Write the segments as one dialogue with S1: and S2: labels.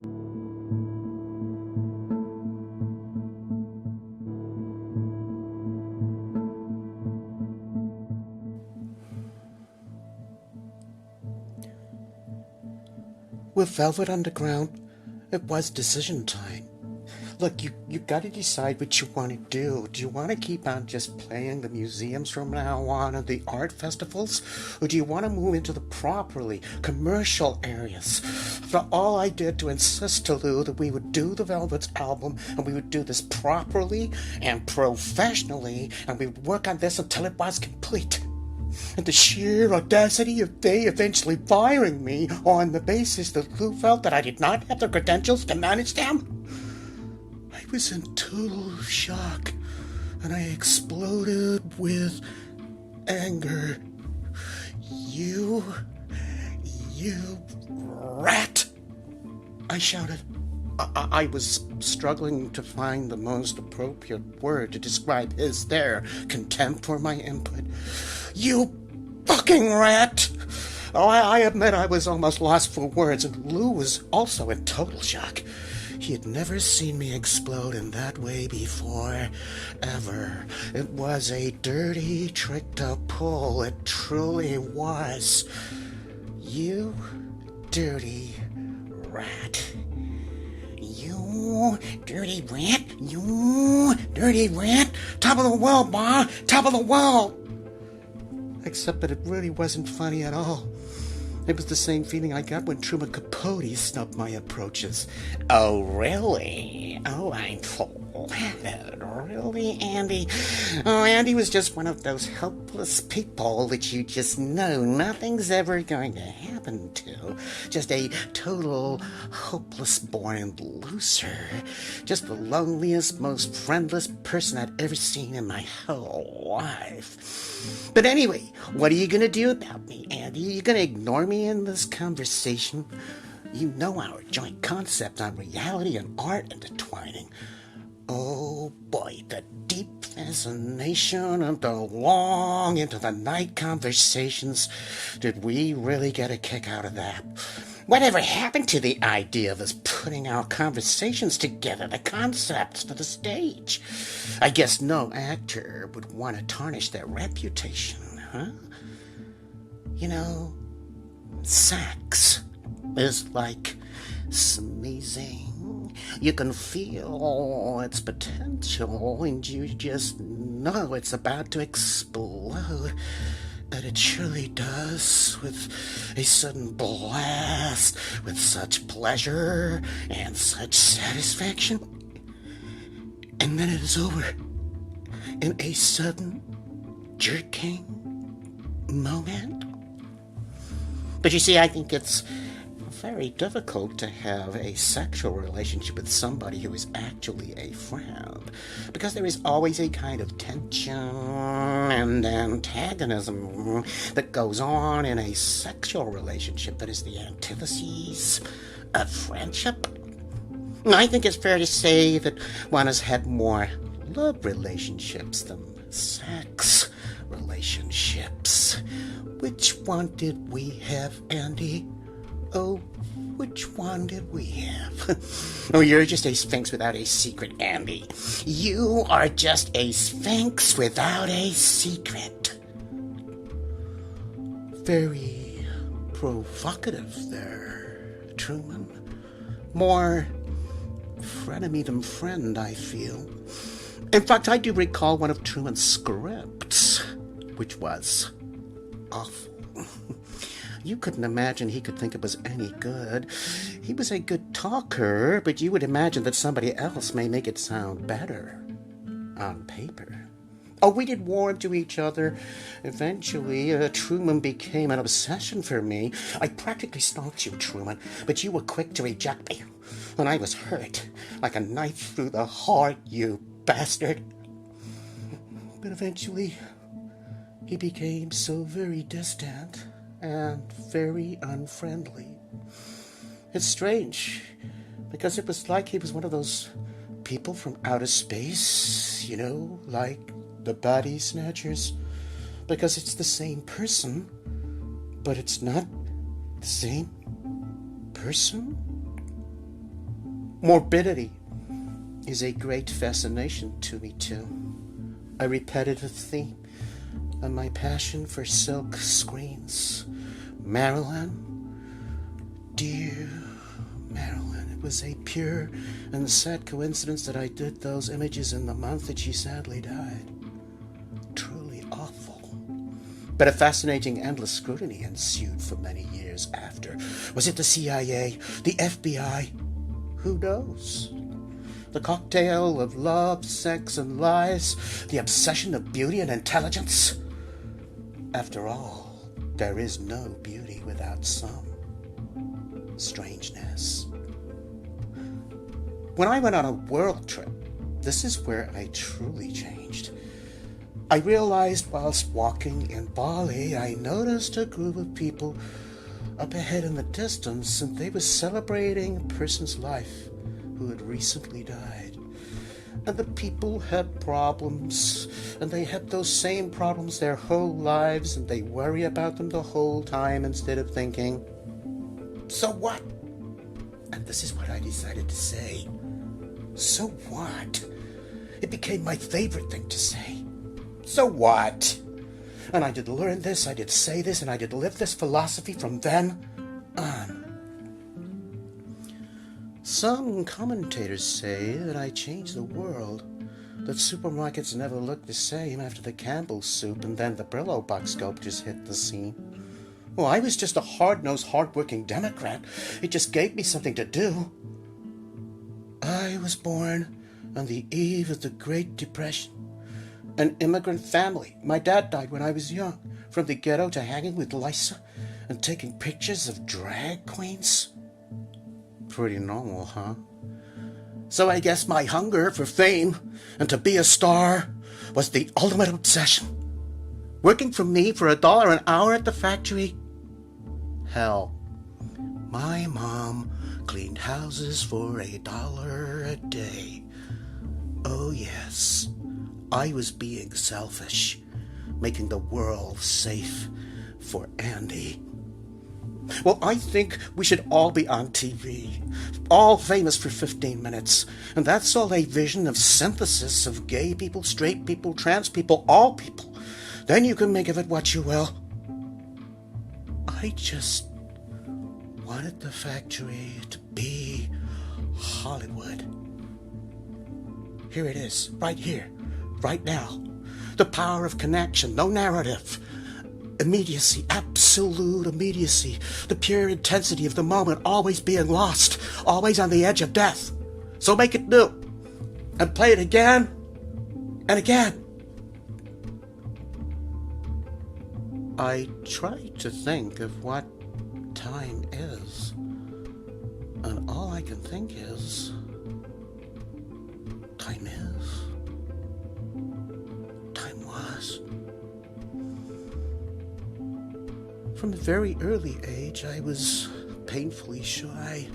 S1: With Velvet Underground, it was decision time. Look, you gotta decide what you want to do. Do you want to keep on just playing the museums from now on and the art festivals? Or do you want to move into the properly commercial areas? After all I did to insist to Lou that we would do the Velvet's album and we would do this properly and professionally and we would work on this until it was complete. And the sheer audacity of they eventually firing me on the basis that Lou felt that I did not have the credentials to manage them? I was in total shock, and I exploded with anger. You rat! I shouted. I was struggling to find the most appropriate word to describe their contempt for my input. You fucking rat! Oh, I admit I was almost lost for words, and Lou was also in total shock. He had never seen me explode in that way before, ever. It was a dirty trick to pull. It truly was. You dirty rat. You dirty rat. You dirty rat. Top of the world, Ma. Top of the world. Except that it really wasn't funny at all. It was the same feeling I got when Truman Capote snubbed my approaches. Oh, really? Oh, I'm flattered. Really, Andy? Oh, Andy was just one of those helpless people that you just know nothing's ever going to happen to. Just a total hopeless born loser. Just the loneliest, most friendless person I'd ever seen in my whole life. But anyway, what are you going to do about me, Andy? Are you going to ignore me in this conversation? You know our joint concept on reality and art intertwining. Oh boy, the deep fascination and the long into the night conversations. Did we really get a kick out of that? Whatever happened to the idea of us putting our conversations together, the concepts for the stage? I guess no actor would want to tarnish their reputation, huh? You know, sex is like sneezing. You can feel its potential and you just know it's about to explode. And it surely does, with a sudden blast, with such pleasure and such satisfaction. And then it is over in a sudden, jerking moment. But you see, I think it's very difficult to have a sexual relationship with somebody who is actually a friend, because there is always a kind of tension and antagonism that goes on in a sexual relationship that is the antithesis of friendship. I think it's fair to say that one has had more love relationships than sex relationships. Which one did we have, Andy? Oh, which one did we have? Oh, you're just a sphinx without a secret, Andy. You are just a sphinx without a secret. Very provocative there, Truman. More frenemy than friend, I feel. In fact, I do recall one of Truman's scripts, which was awful. You couldn't imagine he could think it was any good. He was a good talker, but you would imagine that somebody else may make it sound better on paper. Oh, we did warm to each other. Eventually, Truman became an obsession for me. I practically stalked you, Truman, but you were quick to reject me. And I was hurt, like a knife through the heart, you bastard. But eventually, he became so very distant and very unfriendly. It's strange, because it was like he was one of those people from outer space, you know, like the body snatchers, because it's the same person, but it's not the same person. Morbidity is a great fascination to me too. A repetitive theme, and my passion for silk screens. Marilyn, dear Marilyn, it was a pure and sad coincidence that I did those images in the month that she sadly died. Truly awful. But a fascinating endless scrutiny ensued for many years after. Was it the CIA? The FBI? Who knows? The cocktail of love, sex, and lies, the obsession of beauty and intelligence. After all, there is no beauty without some strangeness. When I went on a world trip, this is where I truly changed. I realized whilst walking in Bali, I noticed a group of people up ahead in the distance, and they were celebrating a person's life who had recently died. And the people had problems, and they had those same problems their whole lives, and they worry about them the whole time instead of thinking, so what? And this is what I decided to say. So what? It became my favorite thing to say. So what? And I did learn this, I did say this, and I did live this philosophy from then on. Some commentators say that I changed the world, that supermarkets never looked the same after the Campbell's soup and then the Brillo box sculptures hit the scene. Well, I was just a hard-nosed, hard-working Democrat. It just gave me something to do. I was born on the eve of the Great Depression. An immigrant family. My dad died when I was young, from the ghetto to hanging with Lisa and taking pictures of drag queens. Pretty normal, huh? So I guess my hunger for fame and to be a star was the ultimate obsession. Working for me for $1 an hour at the factory? Hell. My mom cleaned houses for $1 a day. Oh yes, I was being selfish, making the world safe for Andy. Well, I think we should all be on TV, all famous for 15 minutes, and that's all a vision of synthesis of gay people, straight people, trans people, all people. Then you can make of it what you will. I just wanted the factory to be Hollywood. Here it is, right here, right now. The power of connection, no narrative. Immediacy, absolute immediacy. The pure intensity of the moment, always being lost, always on the edge of death. So make it new, and play it again, and again. I try to think of what time is, and all I can think is, time is, time was. From a very early age, I was painfully shy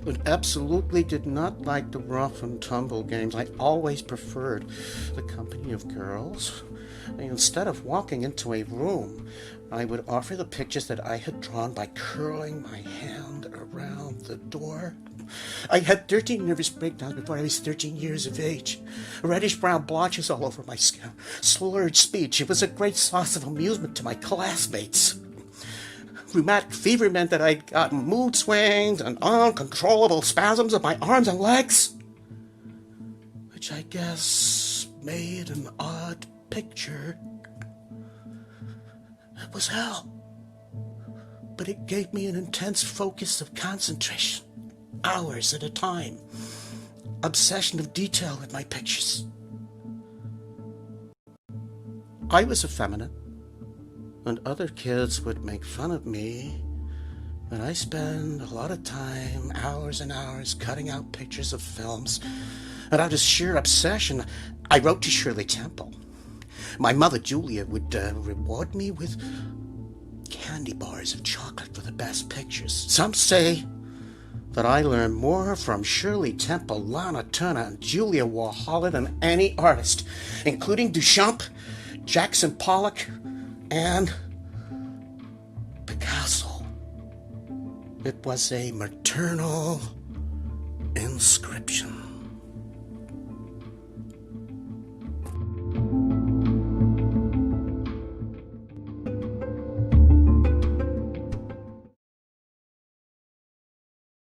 S1: and absolutely did not like the rough and tumble games. I always preferred the company of girls. And instead of walking into a room, I would offer the pictures that I had drawn by curling my hand around the door. I had 13 nervous breakdowns before I was 13 years of age. Reddish-brown blotches all over my skin. Slurred speech. It was a great source of amusement to my classmates. Rheumatic fever meant that I got mood swings and uncontrollable spasms of my arms and legs, which I guess made an odd picture. It was hell, but it gave me an intense focus of concentration, hours at a time, obsession of detail with my pictures. I was effeminate, and other kids would make fun of me, and I spent a lot of time, hours and hours, cutting out pictures of films, and out of sheer obsession, I wrote to Shirley Temple. My mother, Julia, would reward me with candy bars of chocolate for the best pictures. Some say that I learned more from Shirley Temple, Lana Turner, and Julia Warhol than any artist, including Duchamp, Jackson Pollock, and Picasso. It was a maternal
S2: inscription.